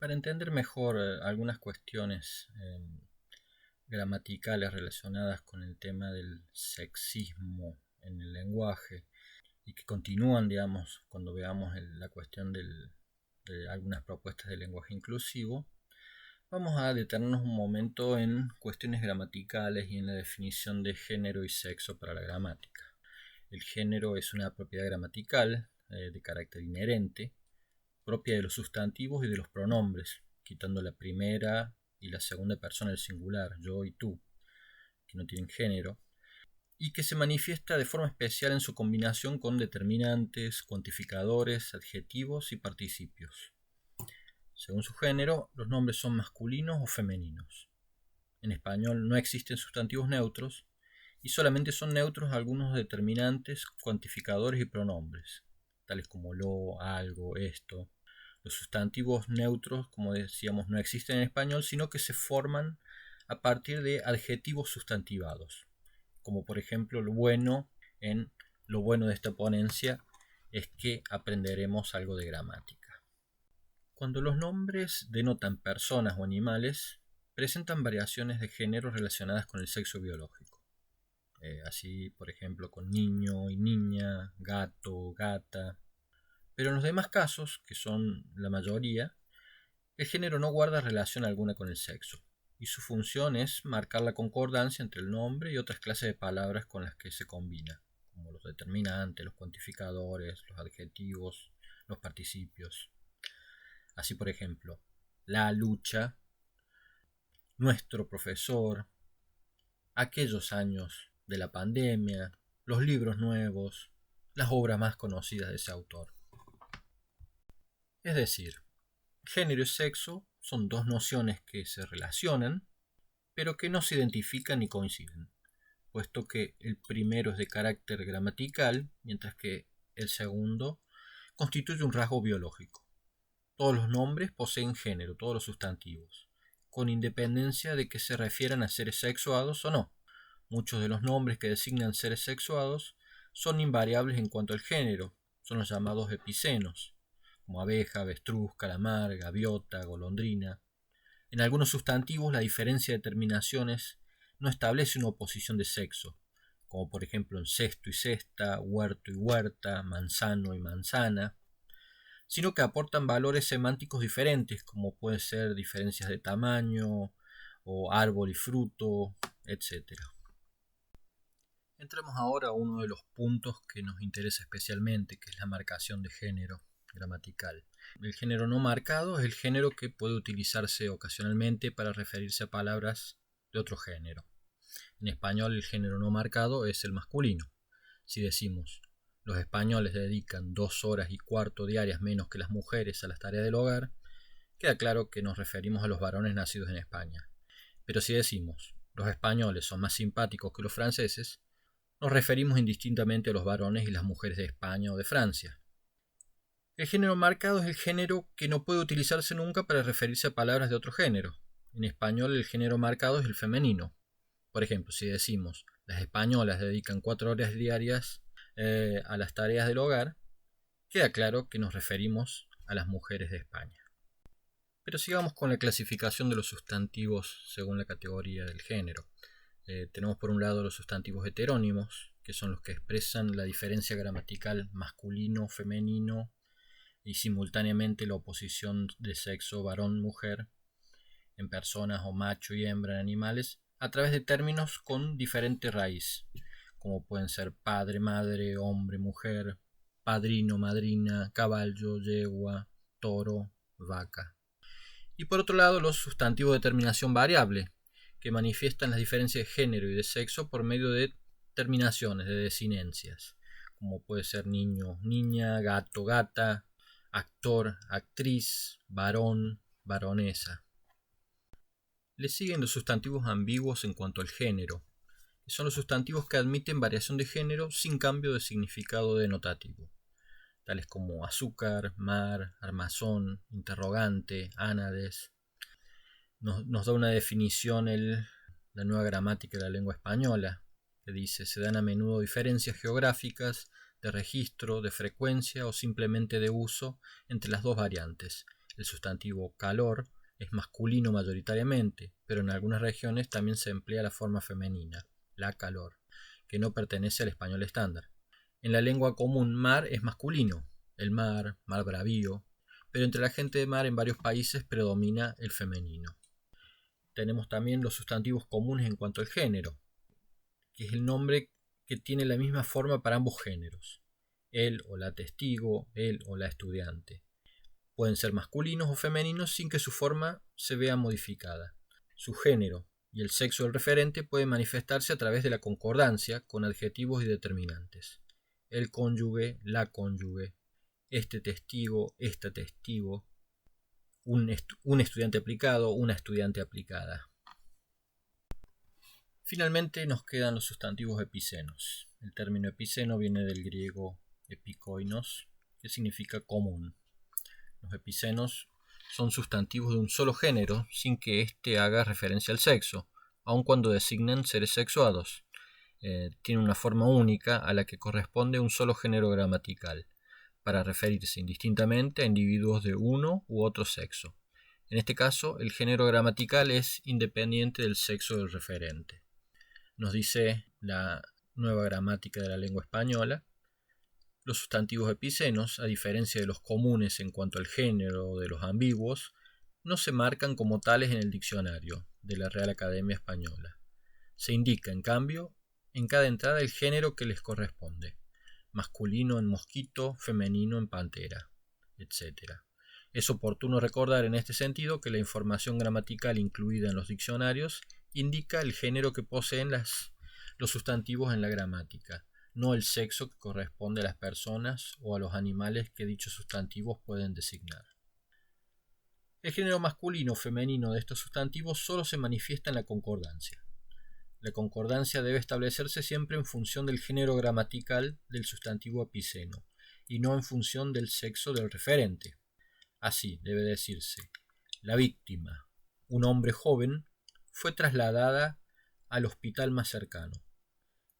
Para entender mejor algunas cuestiones gramaticales relacionadas con el tema del sexismo en el lenguaje y que continúan, digamos, cuando veamos la cuestión de algunas propuestas de lenguaje inclusivo, vamos a detenernos un momento en cuestiones gramaticales y en la definición de género y sexo para la gramática. El género es una propiedad gramatical de carácter inherente, propia de los sustantivos y de los pronombres, quitando la primera y la segunda persona del singular, yo y tú, que no tienen género, y que se manifiesta de forma especial en su combinación con determinantes, cuantificadores, adjetivos y participios. Según su género, los nombres son masculinos o femeninos. En español no existen sustantivos neutros y solamente son neutros algunos determinantes, cuantificadores y pronombres, tales como lo, algo, esto. Los sustantivos neutros, como decíamos, no existen en español, sino que se forman a partir de adjetivos sustantivados, como por ejemplo lo bueno. En lo bueno de esta ponencia es que aprenderemos algo de gramática. Cuando los nombres denotan personas o animales, presentan variaciones de género relacionadas con el sexo biológico. Así, por ejemplo, con niño y niña, gato, gata. Pero en los demás casos, que son la mayoría, el género no guarda relación alguna con el sexo, y su función es marcar la concordancia entre el nombre y otras clases de palabras con las que se combina, como los determinantes, los cuantificadores, los adjetivos, los participios. Así, por ejemplo, la lucha, nuestro profesor, aquellos años de la pandemia, los libros nuevos, las obras más conocidas de ese autor. Es decir, género y sexo son dos nociones que se relacionan, pero que no se identifican ni coinciden, puesto que el primero es de carácter gramatical, mientras que el segundo constituye un rasgo biológico. Todos los nombres poseen género, todos los sustantivos, con independencia de que se refieran a seres sexuados o no. Muchos de los nombres que designan seres sexuados son invariables en cuanto al género, son los llamados epicenos, como abeja, avestruz, calamar, gaviota, golondrina. En algunos sustantivos la diferencia de terminaciones no establece una oposición de sexo, como por ejemplo en cesto y cesta, huerto y huerta, manzano y manzana, sino que aportan valores semánticos diferentes, como pueden ser diferencias de tamaño, o árbol y fruto, etc. Entramos ahora a uno de los puntos que nos interesa especialmente, que es la marcación de género gramatical. El género no marcado es el género que puede utilizarse ocasionalmente para referirse a palabras de otro género. En español el género no marcado es el masculino. Si decimos los españoles dedican 2 horas y cuarto diarias menos que las mujeres a las tareas del hogar, queda claro que nos referimos a los varones nacidos en España. Pero si decimos los españoles son más simpáticos que los franceses, nos referimos indistintamente a los varones y las mujeres de España o de Francia. El género marcado es el género que no puede utilizarse nunca para referirse a palabras de otro género. En español el género marcado es el femenino. Por ejemplo, si decimos las españolas dedican 4 horas diarias a las tareas del hogar, queda claro que nos referimos a las mujeres de España. Pero sigamos con la clasificación de los sustantivos según la categoría del género. Tenemos por un lado los sustantivos heterónimos, que son los que expresan la diferencia gramatical masculino-femenino y simultáneamente la oposición de sexo varón-mujer en personas o macho y hembra en animales a través de términos con diferente raíz, como pueden ser padre, madre, hombre, mujer, padrino, madrina, caballo, yegua, toro, vaca. Y por otro lado los sustantivos de terminación variable, que manifiestan las diferencias de género y de sexo por medio de terminaciones, de desinencias, como puede ser niño, niña, gato, gata, actor, actriz, varón, varonesa. Le siguen los sustantivos ambiguos en cuanto al género, que son los sustantivos que admiten variación de género sin cambio de significado denotativo, tales como azúcar, mar, armazón, interrogante, ánades. Nos da una definición la nueva gramática de la lengua española, que dice: se dan a menudo diferencias geográficas, de registro, de frecuencia o simplemente de uso entre las dos variantes, El sustantivo calor es masculino mayoritariamente, pero en algunas regiones también se emplea la forma femenina, la calor, que no pertenece al español estándar. En la lengua común, mar es masculino, el mar, mar bravío, pero entre la gente de mar en varios países predomina el femenino. Tenemos también los sustantivos comunes en cuanto al género, que es el nombre que tiene la misma forma para ambos géneros. El o la testigo, el o la estudiante. Pueden ser masculinos o femeninos sin que su forma se vea modificada. Su género y el sexo del referente pueden manifestarse a través de la concordancia con adjetivos y determinantes. El cónyuge, la cónyuge, este testigo, esta testigo, un estudiante aplicado, una estudiante aplicada. Finalmente nos quedan los sustantivos epicenos. El término epiceno viene del griego epikoinos, que significa común. Los epicenos son sustantivos de un solo género sin que éste haga referencia al sexo, aun cuando designen seres sexuados. Tiene una forma única a la que corresponde un solo género gramatical, para referirse indistintamente a individuos de uno u otro sexo. En este caso, el género gramatical es independiente del sexo del referente. Nos dice la nueva gramática de la lengua española: los sustantivos epicenos, a diferencia de los comunes en cuanto al género o de los ambiguos, no se marcan como tales en el diccionario de la Real Academia Española. Se indica, en cambio, en cada entrada el género que les corresponde: masculino en mosquito, femenino en pantera, etc. Es oportuno recordar en este sentido que la información gramatical incluida en los diccionarios indica el género que poseen los sustantivos en la gramática, no el sexo que corresponde a las personas o a los animales que dichos sustantivos pueden designar. El género masculino o femenino de estos sustantivos solo se manifiesta en la concordancia. La concordancia debe establecerse siempre en función del género gramatical del sustantivo epiceno y no en función del sexo del referente. Así debe decirse: la víctima, un hombre joven, fue trasladada al hospital más cercano.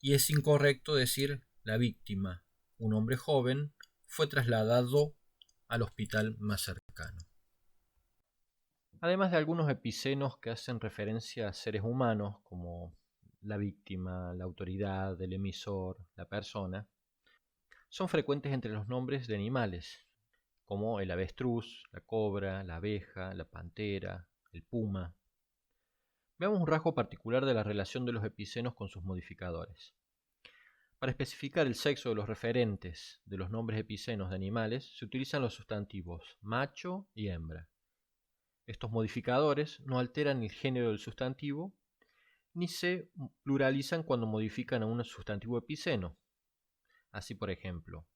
Y es incorrecto decir: la víctima, un hombre joven, fue trasladado al hospital más cercano. Además de algunos epicenos que hacen referencia a seres humanos, como la víctima, la autoridad, el emisor, la persona, son frecuentes entre los nombres de animales, como el avestruz, la cobra, la abeja, la pantera, el puma. Veamos un rasgo particular de la relación de los epicenos con sus modificadores. Para especificar el sexo de los referentes de los nombres epicenos de animales, se utilizan los sustantivos macho y hembra. Estos modificadores no alteran el género del sustantivo, ni se pluralizan cuando modifican a un sustantivo epiceno. Así, por ejemplo,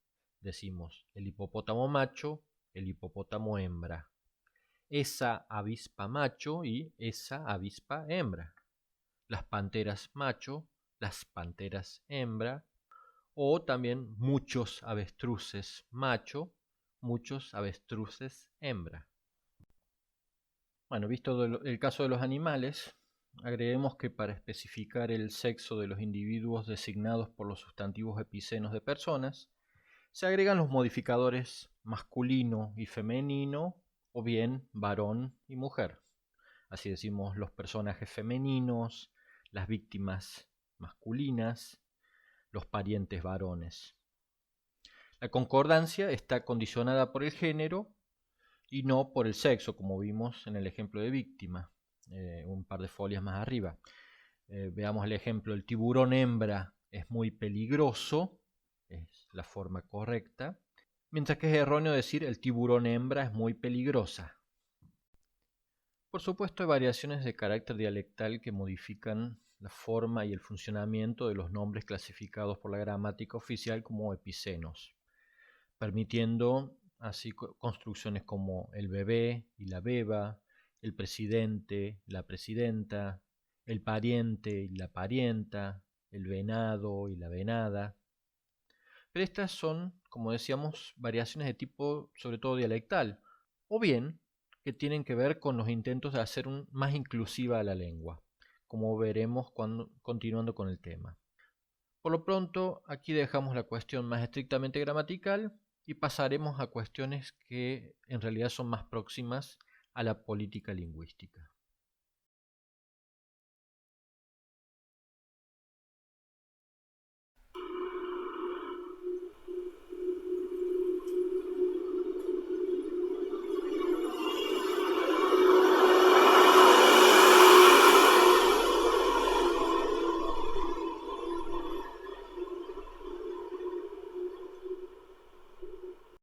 decimos el hipopótamo macho, el hipopótamo hembra, esa avispa macho y esa avispa hembra, las panteras macho, las panteras hembra, o también muchos avestruces macho, muchos avestruces hembra. Bueno, visto el caso de los animales, agreguemos que para especificar el sexo de los individuos designados por los sustantivos epicenos de personas, se agregan los modificadores masculino y femenino, o bien varón y mujer. Así decimos los personajes femeninos, las víctimas masculinas, los parientes varones. La concordancia está condicionada por el género y no por el sexo, como vimos en el ejemplo de víctima, un par de folias más arriba. Veamos el ejemplo: el tiburón hembra es muy peligroso, es la forma correcta, mientras que es erróneo decir el tiburón hembra es muy peligrosa. Por supuesto, hay variaciones de carácter dialectal que modifican la forma y el funcionamiento de los nombres clasificados por la gramática oficial como epicenos, permitiendo así construcciones como el bebé y la beba, el presidente, la presidenta, el pariente y la parienta, el venado y la venada. Pero estas son, como decíamos, variaciones de tipo sobre todo dialectal, o bien que tienen que ver con los intentos de hacer más inclusiva a la lengua, como veremos continuando con el tema. Por lo pronto, aquí dejamos la cuestión más estrictamente gramatical y pasaremos a cuestiones que en realidad son más próximas a la política lingüística.